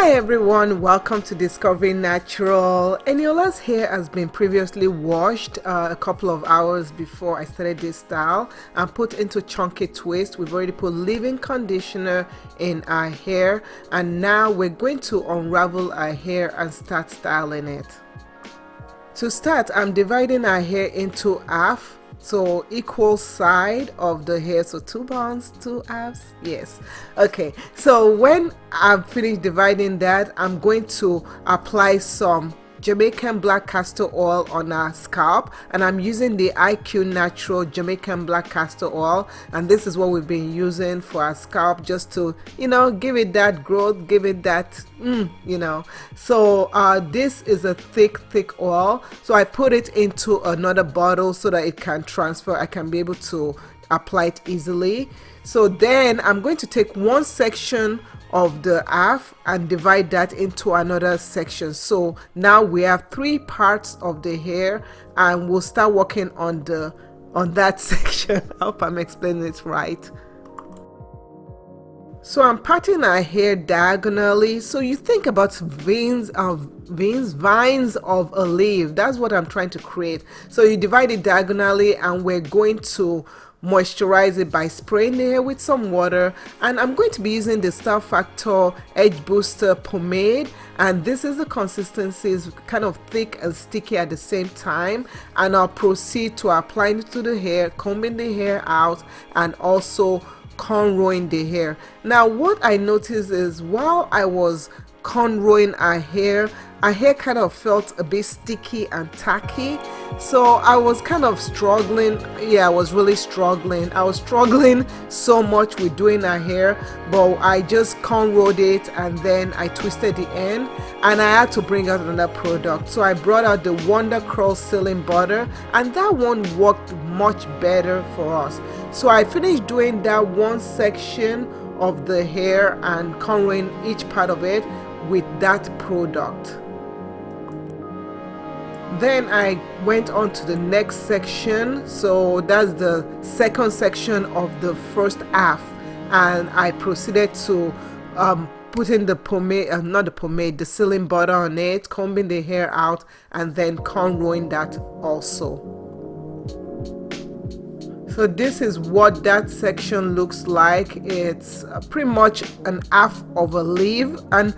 Hi everyone, welcome to Discovering Natural. Eniola's hair has been previously washed a couple of hours before I started this style and put into chunky twist. We've already put leave-in conditioner in our hair and now we're going to unravel our hair and start styling it. To start, I'm dividing our hair into half. So equal side of the hair, so 2 buns, 2 halves. Yes, okay. So when I'm finished dividing that, I'm going to apply some Jamaican black castor oil on our scalp, and I'm using the IQ Natural Jamaican black castor oil, and this is what we've been using for our scalp, just to give it that growth, give it that so this is a thick oil, so I put it into another bottle so that it can transfer. I can be able to apply it easily. So then I'm going to take one section of the half and divide that into another section. So now we have 3 parts of the hair and we'll start working on that section. I hope I'm explaining it right. So I'm parting our hair diagonally. So you think about vines of a leaf. That's what I'm trying to create. So you divide it diagonally and we're going to moisturize it by spraying the hair with some water, and I'm going to be using the Style Factor Edge Booster pomade, and this is the consistency, is kind of thick and sticky at the same time, and I'll proceed to applying it to the hair, combing the hair out, and also cornrowing the hair. Now what I noticed is while I was cornrowing our hair kind of felt a bit sticky and tacky, so I was kind of struggling. I was really struggling. I was struggling so much with doing our hair, but I just cornrowed it and then I twisted the end and I had to bring out another product. So I brought out the Wonder Curl Sealing Butter, and that one worked much better for us. So I finished doing that one section of the hair and cornrowing each part of it with that product. Then I went on to the next section, so that's the second section of the first half, and I proceeded to put in the pomade, the sealing butter on it, combing the hair out, and then cornrowing that also. So this is what that section looks like. It's pretty much an half of a leaf. And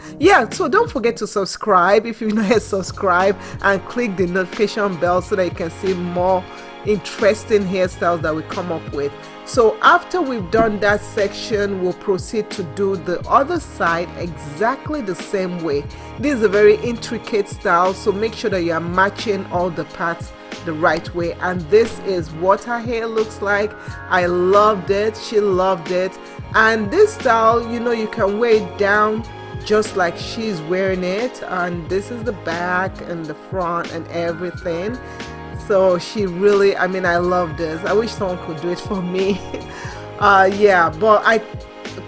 so don't forget to subscribe if you've not yet subscribed, and click the notification bell so that you can see more interesting hairstyles that we come up with. So after we've done that section, we'll proceed to do the other side exactly the same way. This is a very intricate style, so make sure that you are matching all the parts the right way, and this is what her hair looks like. I loved it, she loved it, and this style, you can wear it down just like she's wearing it, and this is the back and the front and everything. So she really, I love this. I wish someone could do it for me. But I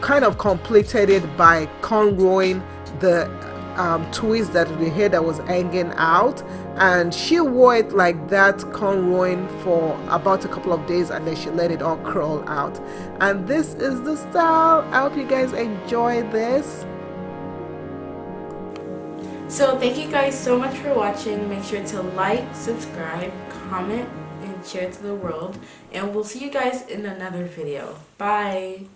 kind of completed it by cornrowing the twist that the hair that was hanging out, and she wore it like that, cornrowing, for about a couple of days, and then she let it all curl out. And this is the style. I hope you guys enjoy this. So thank you guys so much for watching. Make sure to like, subscribe, comment, and share it to the world, and we'll see you guys in another video. Bye.